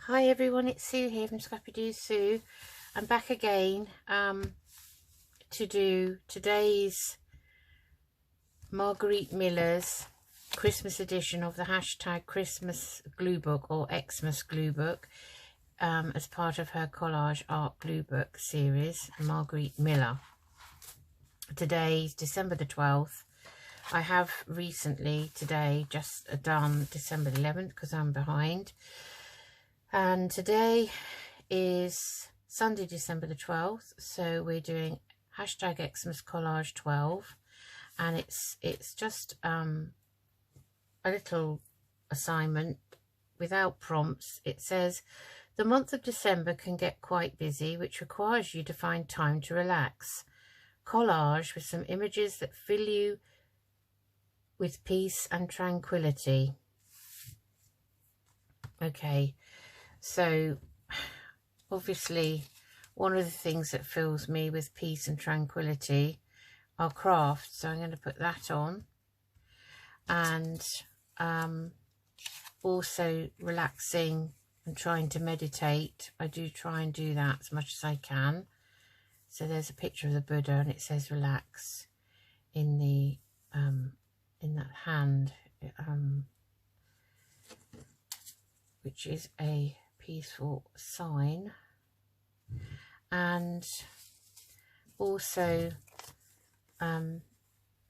Hi everyone, it's Sue here from Scrappy Doo Sue. I'm back again to do today's Margarete Miller's Christmas edition of the hashtag Christmas glue book or Xmas glue book as part of her collage art glue book series, Margarete Miller. Today's December the 12th. I have recently today just done December the 11th because I'm behind. And today is Sunday, December the 12th. So we're doing hashtag Xmas collage 12. And it's just a little assignment without prompts. It says, the month of December can get quite busy, which requires you to find time to relax. Collage with some images that fill you with peace and tranquility. Okay. So, obviously, one of the things that fills me with peace and tranquility are crafts. So I'm going to put that on. And also relaxing and trying to meditate. I do try and do that as much as I can. So there's a picture of the Buddha and it says relax in the in that hand, which is a peaceful sign. And also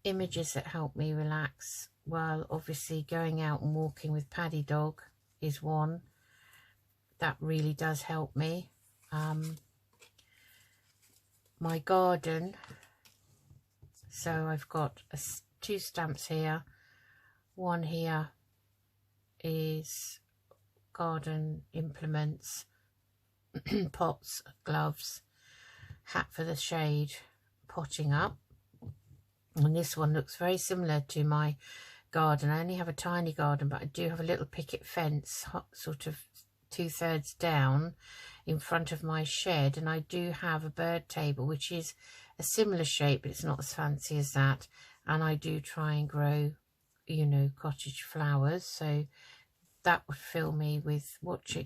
images that help me relax. Well, obviously going out and walking with Paddy Dog is one that really does help me. My garden, so I've got two stamps here. One here is garden implements, pots, gloves, hat for the shade, potting up. And this one looks very similar to my garden. I only have a tiny garden, but I do have a little picket fence sort of 2/3 down in front of my shed, and I do have a bird table which is a similar shape, but it's not as fancy as that. And I do try and grow, you know, cottage flowers, so that would fill me with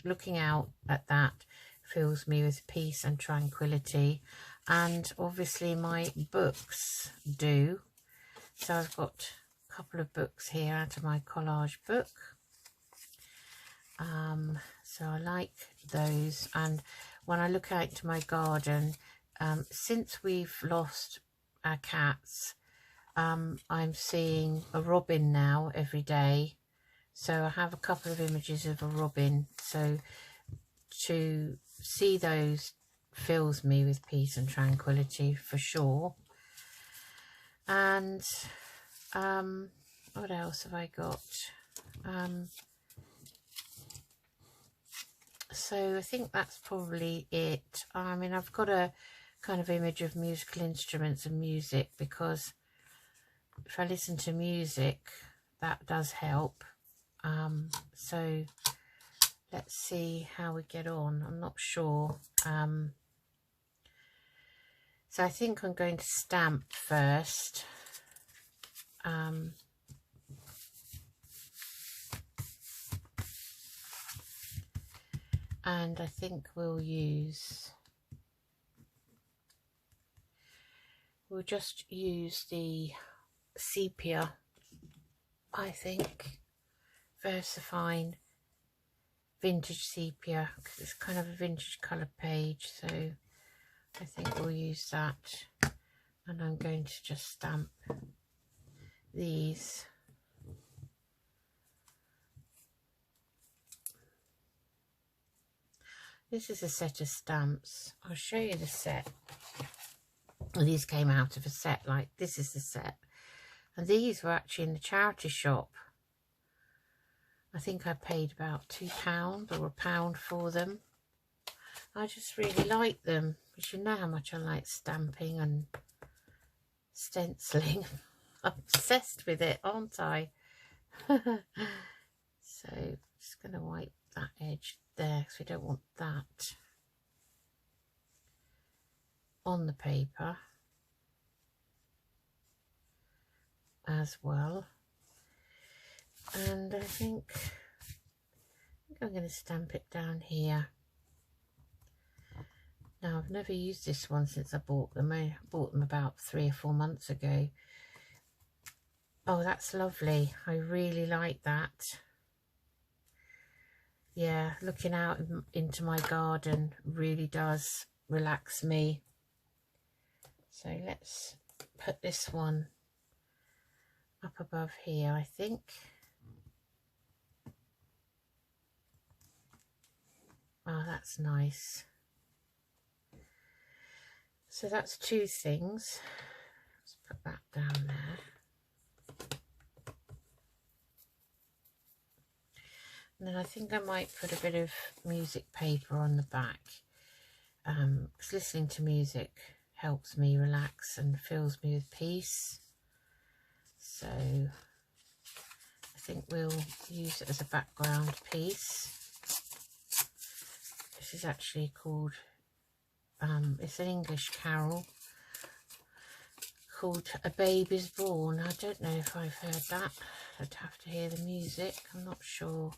looking out at that fills me with peace and tranquility. And obviously my books do. So I've got a couple of books here out of my collage book. So I like those. And when I look out to my garden, since we've lost our cats, I'm seeing a robin now every day. So I have a couple of images of a robin. So to see those fills me with peace and tranquility for sure. And what else have I got? So I think that's probably it. I mean, I've got a kind of image of musical instruments and music, because if I listen to music, that does help. So let's see how we get on. I'm not sure. So I think I'm going to stamp first. And I think we'll just use the sepia, I think, VersaFine vintage sepia, because it's kind of a vintage colour page, so I think we'll use that. And I'm going to just stamp these. This is a set of stamps. I'll show you the set. These came out of a set, like this is the set. And these were actually in the charity shop. I think I paid about £2 or £1 for them. I just really like them, because you know how much I like stamping and stenciling. I'm obsessed with it, aren't I? So just going to wipe that edge there, because we don't want that on the paper as well. And I think think I'm going to stamp it down here. Now, I've never used this one since I bought them. I bought them about 3 or 4 months ago. Oh, that's lovely. I really like that. Yeah, looking out into my garden really does relax me. So let's put this one up above here, I think. Oh, that's nice. So that's 2 things. Let's put that down there. And then I think I might put a bit of music paper on the back. Because listening to music helps me relax and fills me with peace. So I think we'll use it as a background piece. This is actually called, it's an English carol called A Babe Is Born. I don't know if I've heard that. I'd have to hear the music. I'm not sure.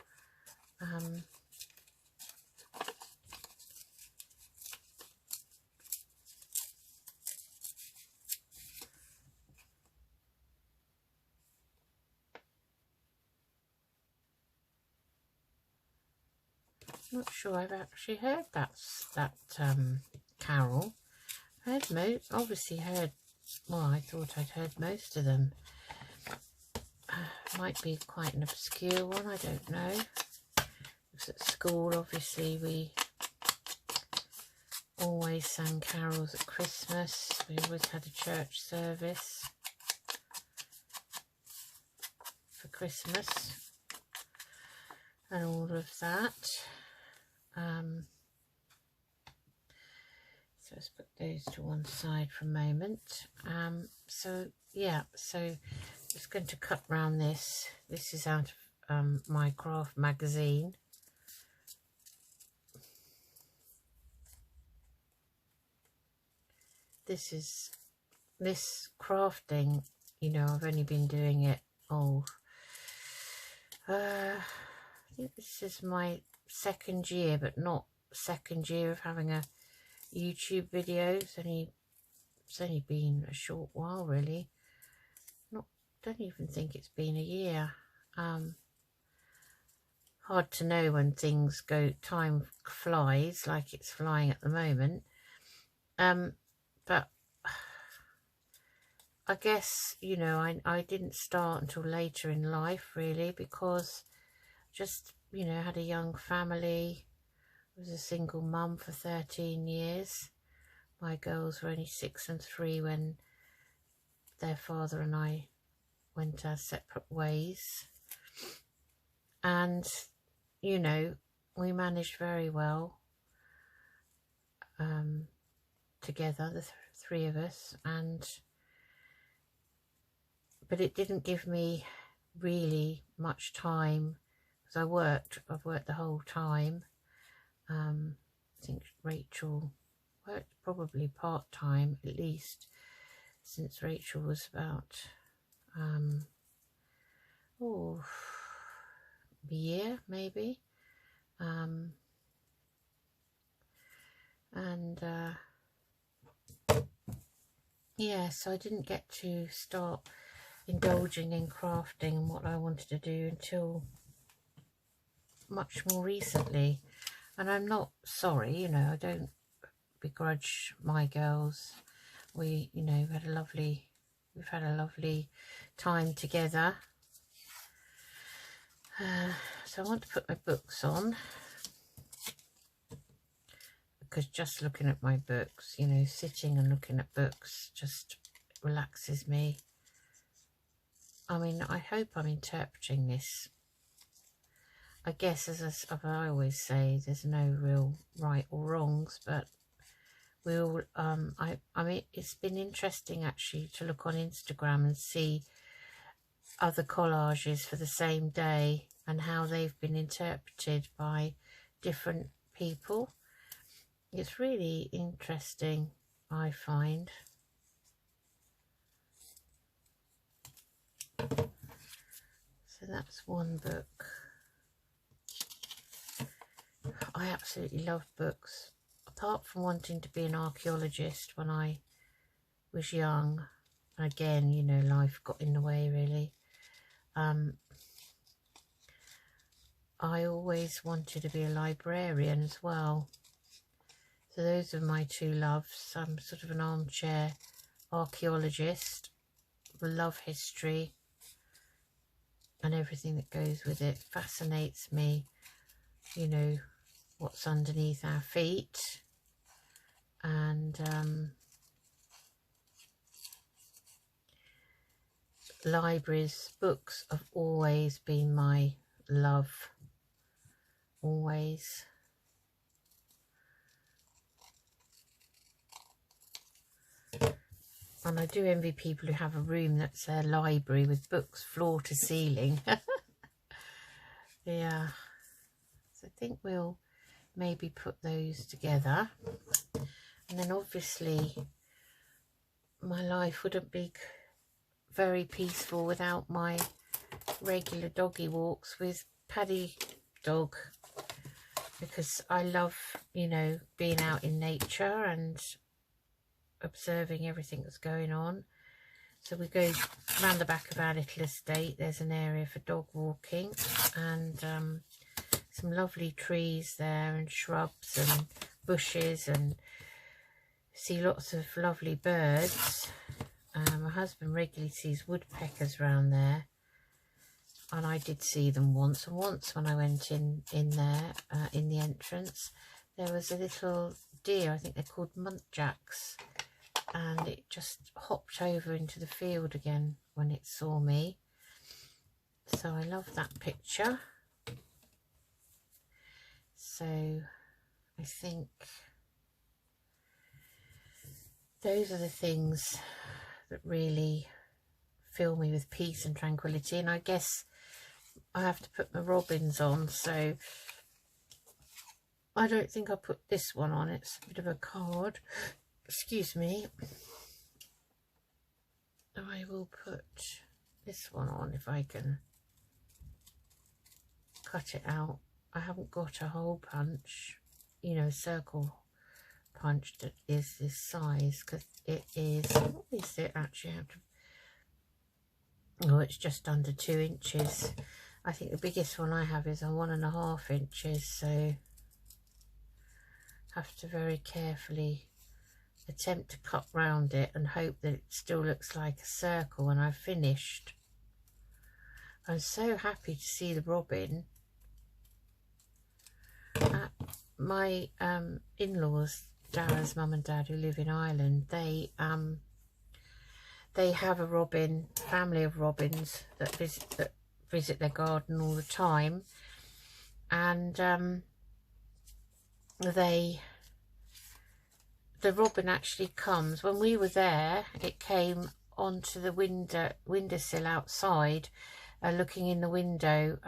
Not sure I've actually heard that carol. Obviously heard. Well, I thought I'd heard most of them. Might be quite an obscure one. I don't know. Because at school, obviously, we always sang carols at Christmas. We always had a church service for Christmas and all of that. So let's put those to one side for a moment. So yeah, so just going to cut round this. This is out of my craft magazine. This crafting, you know, I've only been doing it, I think this is my 2nd year, but not 2nd year of having a YouTube video. It's only been a short while, really. Don't even think it's been a year. Hard to know when things go, time flies like it's flying at the moment. But I guess, you know, I didn't start until later in life, really, because just, you know, had a young family. I was a single mum for 13 years. My girls were only 6 and 3 when their father and I went our separate ways. And, you know, we managed very well together, the 3 of us, but it didn't give me really much time, because I've worked the whole time. I think Rachel worked probably part-time, at least, since Rachel was about a year maybe. Yeah, so I didn't get to start indulging in crafting and what I wanted to do until much more recently. And I'm not sorry, you know, I don't begrudge my girls. We, you know, we've had a lovely time together. So I want to put my books on, because just looking at my books, you know, sitting and looking at books just relaxes me. I mean, I hope I'm interpreting this. I guess, as I always say, there's no real right or wrongs, but we all, I mean, it's been interesting actually to look on Instagram and see other collages for the same day and how they've been interpreted by different people. It's really interesting, I find. So that's one book. I absolutely love books. Apart from wanting to be an archaeologist when I was young, and again, you know, life got in the way really. I always wanted to be a librarian as well. So those are my two loves. I'm sort of an armchair archaeologist. Love history and everything that goes with it. Fascinates me, you know, what's underneath our feet. And libraries, books have always been my love. Always. And I do envy people who have a room that's their library with books floor to ceiling. Yeah. So I think we'll maybe put those together. And then obviously my life wouldn't be very peaceful without my regular doggy walks with Paddy dog, because I love, you know, being out in nature and observing everything that's going on. So we go round the back of our little estate. There's an area for dog walking, and some lovely trees there and shrubs and bushes, and see lots of lovely birds. My husband regularly sees woodpeckers around there, and I did see them once. And once when I went in there, in the entrance, there was a little deer, I think they're called muntjacs, and it just hopped over into the field again when it saw me. So I love that picture. So I think those are the things that really fill me with peace and tranquility. And I guess I have to put my robins on, so I don't think I'll put this one on. It's a bit of a card. Excuse me. I will put this one on if I can cut it out. I haven't got a hole punch, you know, circle punch that is this size, because it is, what is it actually? I have to, oh, it's just under 2 inches. I think the biggest one I have is on 1.5 inches, so have to very carefully attempt to cut round it and hope that it still looks like a circle when I've finished. I'm so happy to see the robin. My in-laws, Dara's mum and dad, who live in Ireland, they have a robin, family of robins that visit their garden all the time, and the robin actually comes. When we were there, it came onto the windowsill outside, looking in the window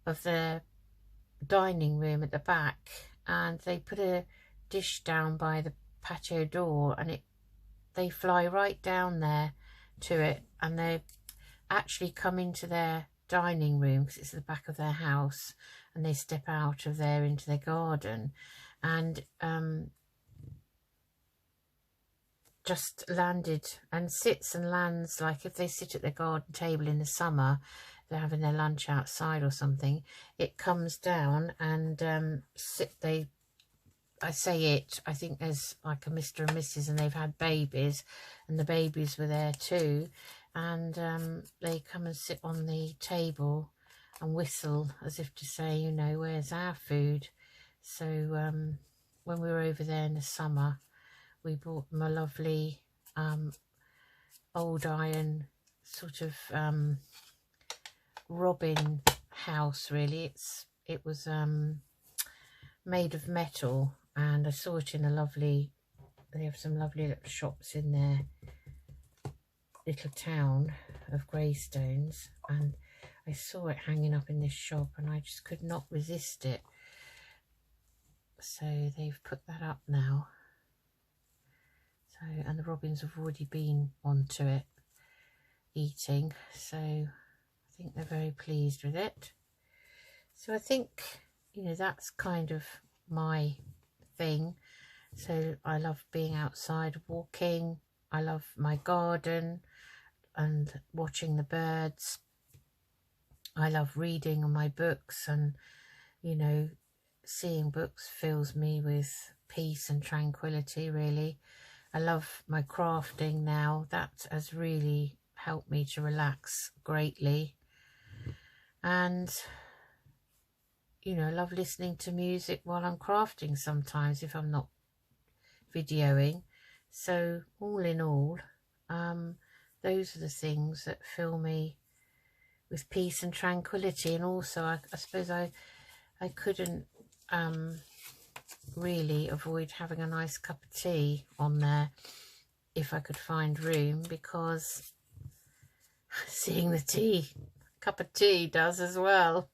of the dining room at the back, and they put a dish down by the patio door, and they fly right down there to it, and they actually come into their dining room because it's the back of their house, and they step out of there into their garden, and just landed and sits and lands, like if they sit at their garden table in the summer, they're having their lunch outside or something, it comes down and I think there's like a Mr. and Mrs. and they've had babies, and the babies were there too, and they come and sit on the table and whistle as if to say, you know, where's our food? So when we were over there in the summer, we bought them a lovely old iron sort of robin house, really. It was made of metal, and I saw it in a lovely, they have some lovely little shops in their little town of Greystones, and I saw it hanging up in this shop and I just could not resist it. So they've put that up now. So, and the robins have already been onto it eating, so I think they're very pleased with it. So I think you know, that's kind of my thing. So I love being outside walking. I love my garden and watching the birds. I love reading on my books, and you know, seeing books fills me with peace and tranquility, really. I love my crafting now. That has really helped me to relax greatly. And you know, I love listening to music while I'm crafting sometimes if I'm not videoing. So all in all, those are the things that fill me with peace and tranquility. And also I suppose I couldn't really avoid having a nice cup of tea on there if I could find room, because seeing the cup of tea does as well.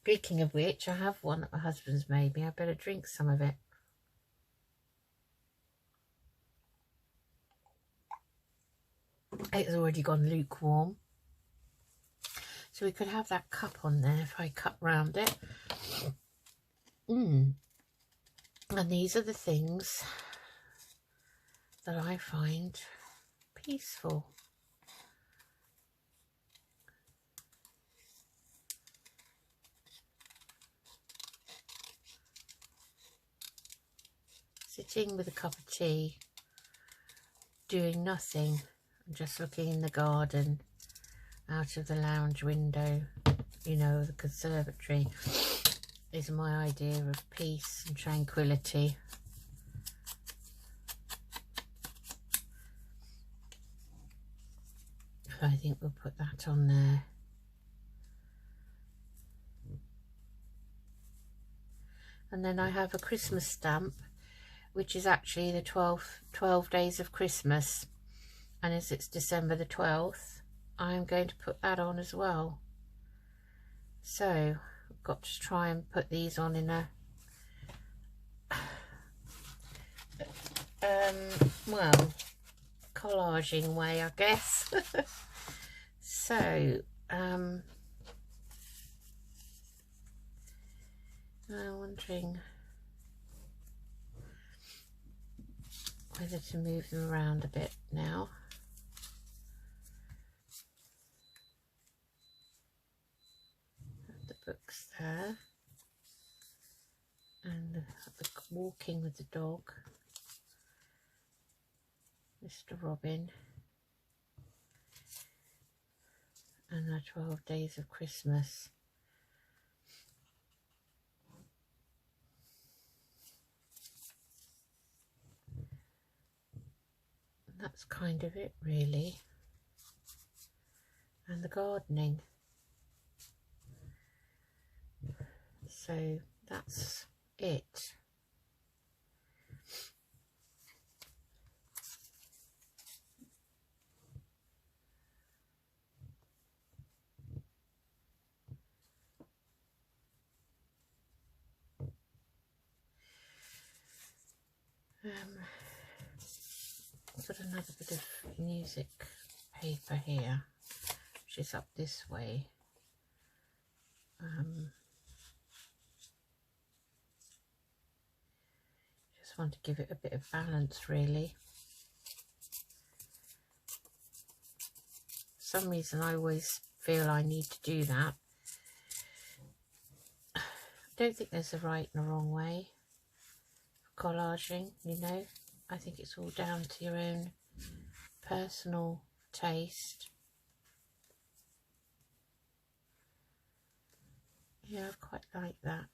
Speaking of which, I have one that my husband's made me. I better drink some of it. It's already gone lukewarm. So we could have that cup on there if I cut round it. And these are the things that I find peaceful. Sitting with a cup of tea, doing nothing, just looking in the garden out of the lounge window, you know, the conservatory, is my idea of peace and tranquility. I think we'll put that on there. And then I have a Christmas stamp, which is actually the 12 days of Christmas. And as it's December the 12th, I'm going to put that on as well. So I've got to try and put these on in a well, collaging way, I guess. So I'm wondering whether to move them around a bit now. The books there, and the walking with the dog, Mr. Robin, and the 12 days of Christmas. And that's kind of it, really. And the gardening. So that's it. Put another bit of music paper here, which is up this way. Just want to give it a bit of balance, really. For some reason I always feel I need to do that. I don't think there's a right and a wrong way for collaging, you know. I think it's all down to your own personal taste. Yeah, I quite like that.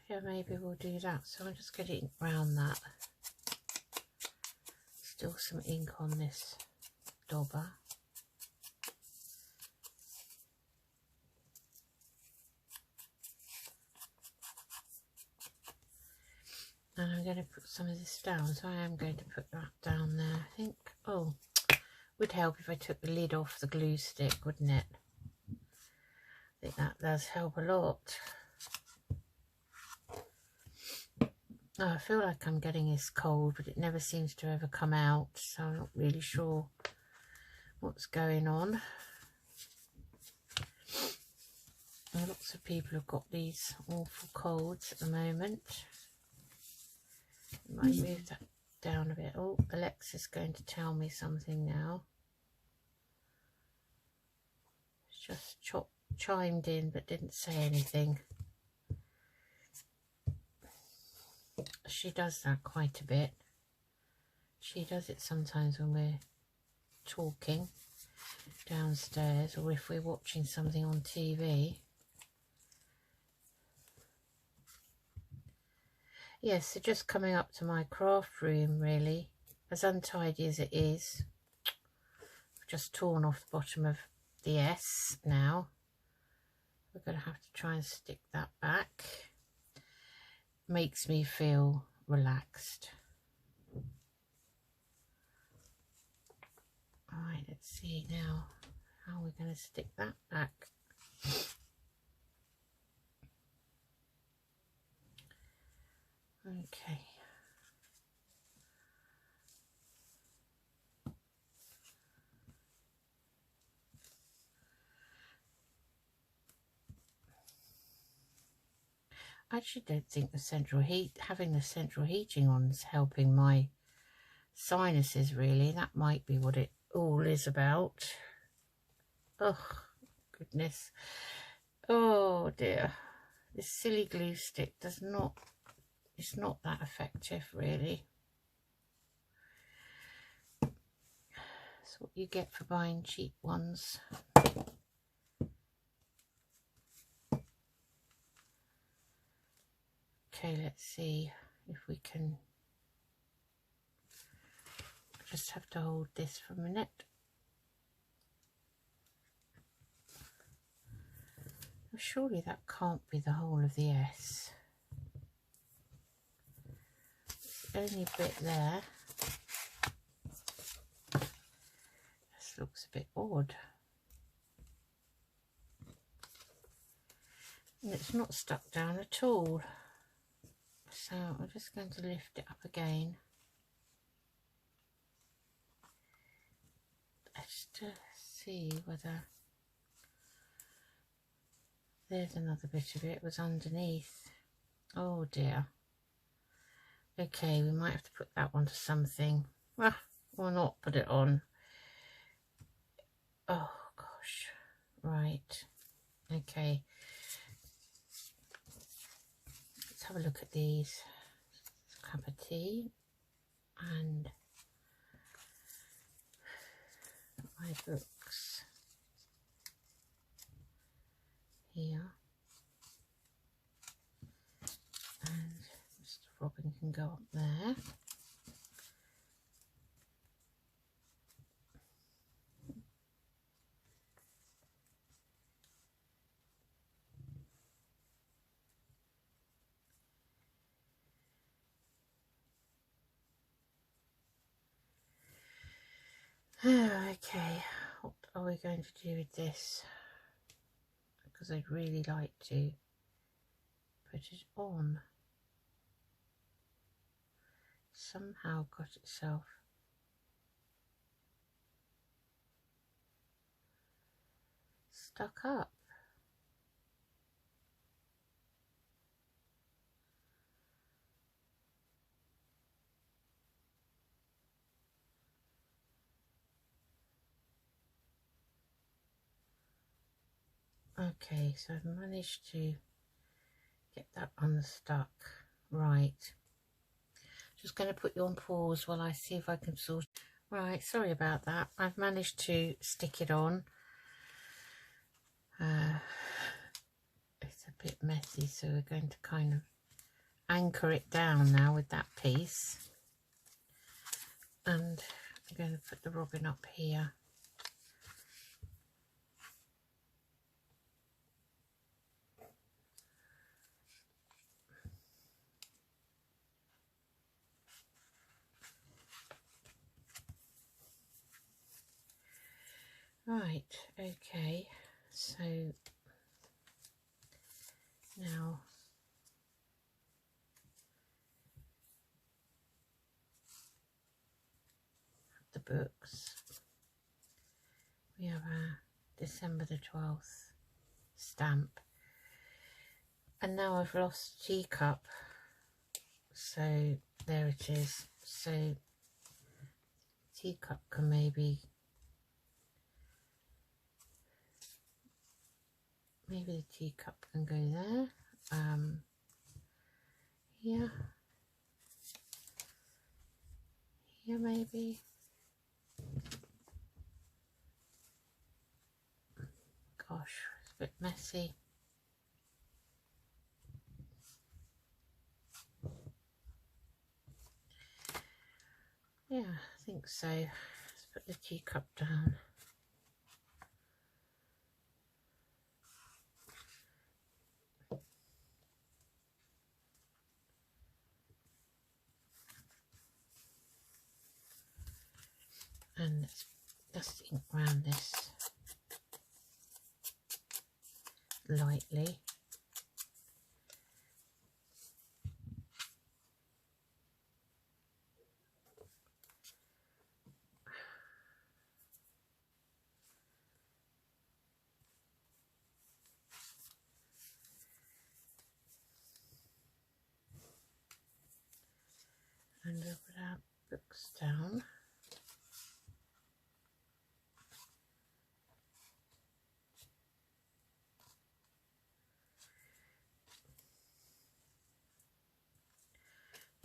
Yeah, maybe we'll do that. So I'm just getting around that. Still some ink on this dauber. And I'm going to put some of this down, so I am going to put that down there. I think, oh, would help if I took the lid off the glue stick, wouldn't it? I think that does help a lot. Oh, I feel like I'm getting this cold, but it never seems to ever come out, so I'm not really sure what's going on. And lots of people have got these awful colds at the moment. I might move that down a bit. Oh, Alexa's going to tell me something now. Just chimed in but didn't say anything. She does that quite a bit. She does it sometimes when we're talking downstairs or if we're watching something on TV. Yes, so just coming up to my craft room, really. As untidy as it is. I've just torn off the bottom of the S now. We're going to have to try and stick that back. Makes me feel relaxed. Alright, let's see now how we're going to stick that back. Okay. I actually don't think having the central heating on is helping my sinuses, really. That might be what it all is about. Oh, goodness. Oh, dear. This silly glue stick it's not that effective, really. That's what you get for buying cheap ones. Okay, let's see if we can. Just have to hold this for a minute. Well, surely that can't be the whole of the S. It's the only bit there. This looks a bit odd. And it's not stuck down at all. So I'm just going to lift it up again. Just to see whether there's another bit of it was underneath. Oh dear. Okay, we might have to put that one to something. Or not put it on. Oh gosh. Right. Okay. Let's have a look at these. A cup of tea and my books here, and Mr. Robin can go up there. Okay, what are we going to do with this? Because I'd really like to put it on. Somehow got itself stuck up. Okay, so I've managed to get that unstuck. Right. Just going to put you on pause while I see if I can sort. Right, sorry about that. I've managed to stick it on. It's a bit messy, so we're going to kind of anchor it down now with that piece. And I'm going to put the robin up here. Right, okay, so now books. We have a December the 12th stamp. And now I've lost teacup. So there it is. So teacup can maybe the teacup can go there. Here maybe. Gosh, it's a bit messy. Yeah, I think so. Let's put the teacup down. And let's just ink around this lightly. And we'll put our books down.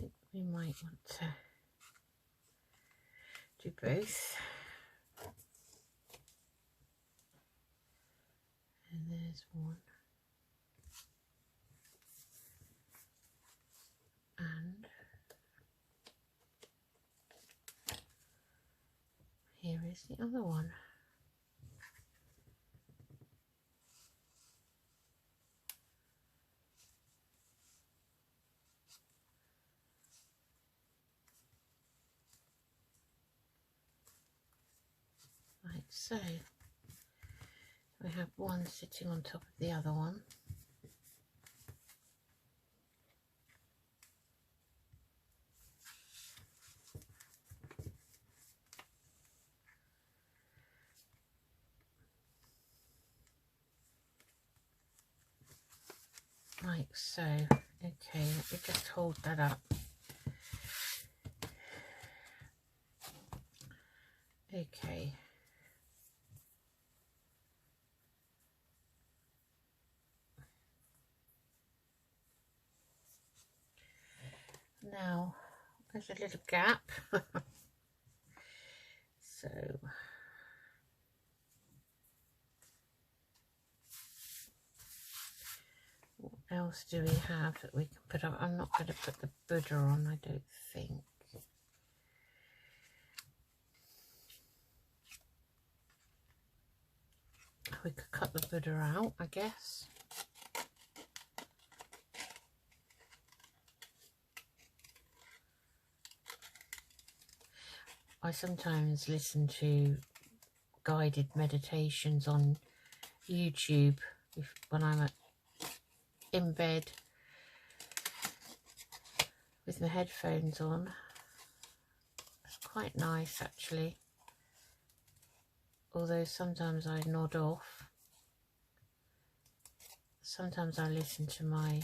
I think we might want to do both. And there's one. And here is the other one. Like so. We have one sitting on top of the other one. Like so. Okay, let me just hold that up. Okay. Now, there's a little gap. So, what else do we have that we can put up? I'm not going to put the Buddha on, I don't think. We could cut the Buddha out, I guess. I sometimes listen to guided meditations on YouTube when I'm in bed with my headphones on. It's quite nice actually, although sometimes I nod off. Sometimes I listen to my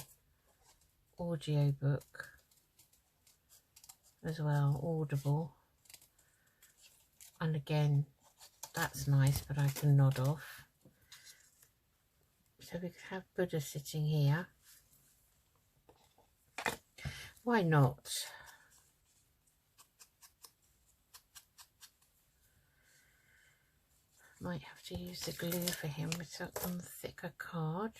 audio book as well, Audible, and again that's nice, but I can nod off. So we could have Buddha sitting here. Why not? Might have to use the glue for him with some thicker card.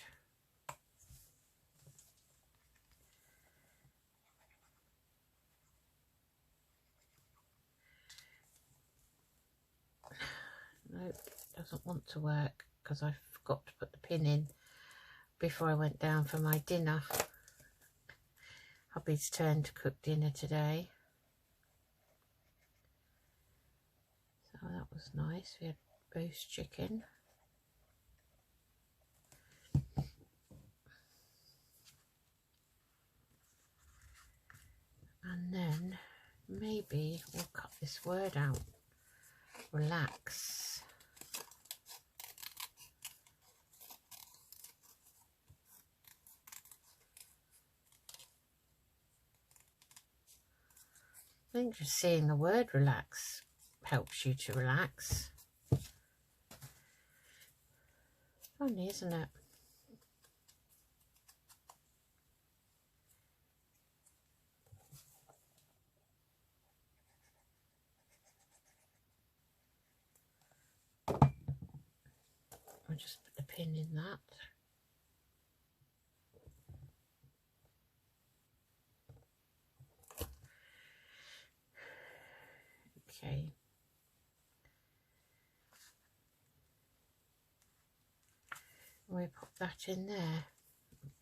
No, doesn't want to work because I forgot to put the pin in before I went down for my dinner. Hubby's turn to cook dinner today. So that was nice. We had roast chicken. And then maybe we'll cut this word out relax. I think just seeing the word relax helps you to relax. Funny, isn't it? I'll just put the pin in that. Okay. We put that in there.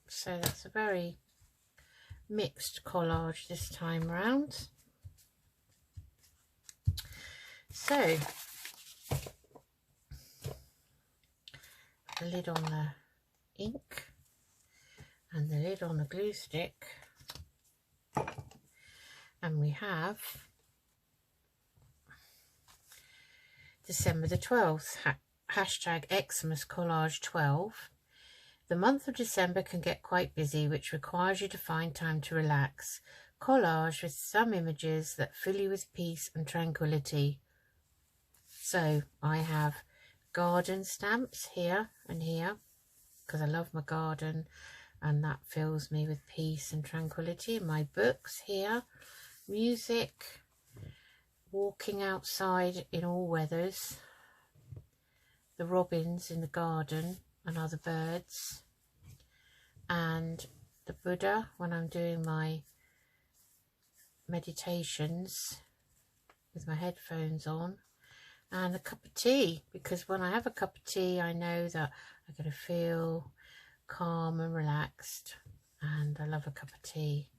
So that's a very mixed collage this time round. So the lid on the ink and the lid on the glue stick, and we have December the 12th, hashtag Xmas Collage 12. The month of December can get quite busy, which requires you to find time to relax. Collage with some images that fill you with peace and tranquility. So I have garden stamps here and here, because I love my garden and that fills me with peace and tranquility. My books here, music, walking outside in all weathers, the robins in the garden and other birds, and the Buddha when I'm doing my meditations with my headphones on, and a cup of tea, because when I have a cup of tea I know that I'm going to feel calm and relaxed, and I love a cup of tea.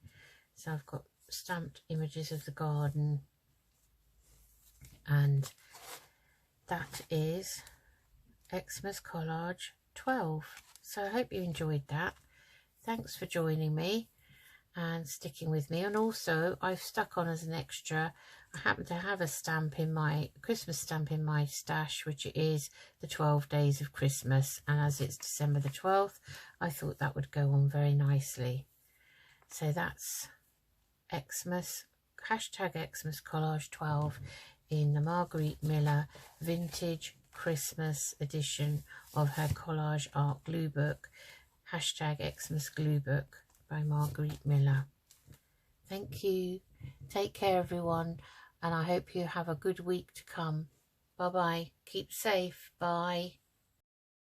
So I've got stamped images of the garden, and that is Xmas Collage 12. So I hope you enjoyed that. Thanks for joining me and sticking with me. And also I've stuck on as an extra, I happen to have a stamp in my Christmas stamp in my stash, which is the 12 days of Christmas, and as it's December the 12th I thought that would go on very nicely. So that's Xmas, hashtag Xmas Collage 12 in the Margarete Miller vintage Christmas edition of her collage art glue book, hashtag Xmas Glue Book by Margarete Miller. Thank you. Take care everyone, and I hope you have a good week to come. Bye bye. Keep safe. Bye.